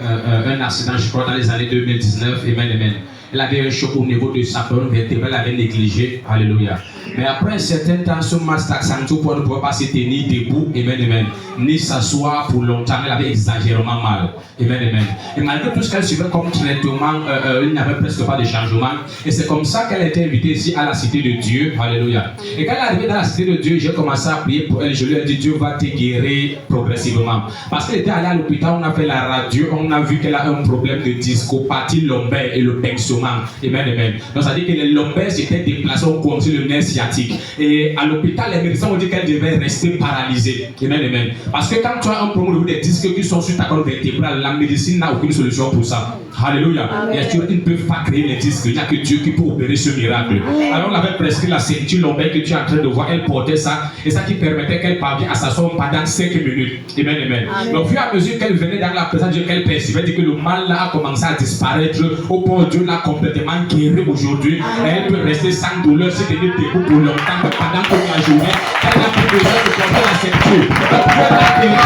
un accident, je crois, dans les années 2019. Amen. Elle avait un choc au niveau de sa colonne vertébrale, elle avait négligé. Alléluia. Mais après un certain temps, ce master Sancho ne pouvait pas se tenir debout. Amen. Ni s'asseoir pour longtemps. Elle avait exagérément mal. Amen. Et malgré tout ce qu'elle suivait comme traitement, il n'y avait presque pas de changement. Et c'est comme ça qu'elle a été invitée ici à la cité de Dieu. Alléluia. Et quand elle est arrivée dans la cité de Dieu, j'ai commencé à prier pour elle. Je lui ai dit, Dieu va te guérir progressivement. Parce qu'elle était allée à l'hôpital, on a fait la radio, on a vu qu'elle a un problème de discopathie lombaire et le pectionnement. Amen. Donc ça veut dire que les lombaires s'étaient déplacés comme si le nerf sciatique. Et à l'hôpital, les médecins ont dit qu'elle devait rester paralysée. Amen. Parce que quand tu as un problème des disques qui sont sur ta colonne vertébrale, la médecine n'a aucune solution pour ça. Alléluia. Bien sûr, ils ne peuvent pas créer les disques. Il n'y a que Dieu qui peut opérer ce miracle. Alors on avait prescrit la ceinture lombaire que tu es en train de voir. Elle portait ça. Et ça qui permettait qu'elle parvienne à s'asseoir pendant 5 minutes. Amen. Donc, au fur et à mesure qu'elle venait dans la présence de Dieu, qu'elle percevait que le mal là a commencé à disparaître. Au point où Dieu l'a complètement guéri aujourd'hui. Elle peut rester sans douleur, se tenir debout pour longtemps. Pendant toute la journée, elle n'a plus besoin de porter la ceinture. Donc, Dieu l'a guéri.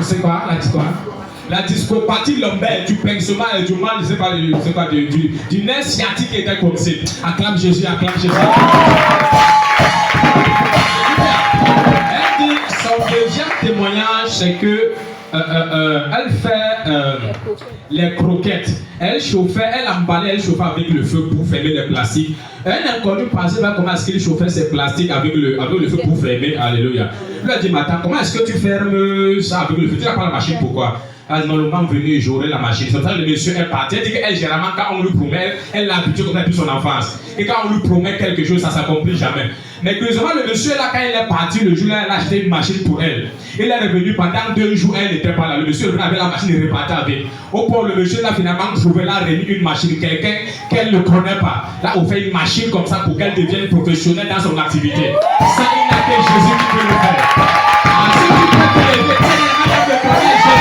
C'est quoi la discopathie lombaire, du pincement et du mal, je sais pas, du nerf sciatique qui était comme ça. Acclame Jésus. Elle dit, son deuxième témoignage, c'est que elle fait les croquettes. Elle chauffait, elle emballait, elle chauffait avec le feu pour fermer les plastiques. Un inconnu pensait comment est-ce qu'il chauffait ses plastiques avec le feu pour fermer. Alléluia. Il lui a dit, Matin, comment est-ce que tu fermes ça avec le feu? Tu n'as pas la machine, pourquoi? Elle dit, normalement venu, j'aurai la machine. C'est pour ça que le monsieur est parti. Elle dit qu'elle, généralement, quand on lui promet, elle l'a habitué comme ça depuis son enfance. Et quand on lui promet quelque chose, ça ne s'accomplit jamais. Mais curieusement, le monsieur là, quand il est parti, le jour là, il a acheté une machine pour elle. Il est revenu pendant 2 jours, elle n'était pas là. Le monsieur revenait avec la machine et repartait avec. Au point où le monsieur là, finalement, trouvé là, remis une machine, quelqu'un qu'elle ne connaît pas. Là, on fait une machine comme ça pour qu'elle devienne professionnelle dans son activité. Ça, il n'a que Jésus qui peut le faire. Si tu peux te lever, tu es vraiment de Jésus.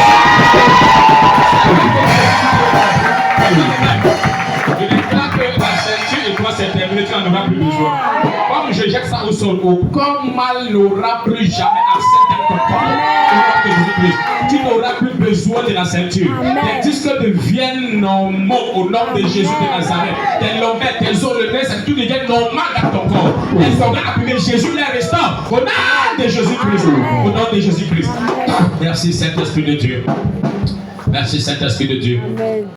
Je déclare que la ceinture et toi, c'est terminé, tu n'en auras plus besoin. Comme je jette ça au sol, aucun mal n'aura plus jamais accès à ton corps. Tu n'auras plus besoin de la ceinture. Tes disques deviennent normaux au nom de Jésus de Nazareth. Tes lombaires, tes os, le nerf, tout devient normal dans ton corps. Les organes appelés Jésus les restaure. Au nom de Jésus-Christ. Au nom de Jésus-Christ. Merci Saint-Esprit de Dieu. Merci Saint-Esprit de Dieu.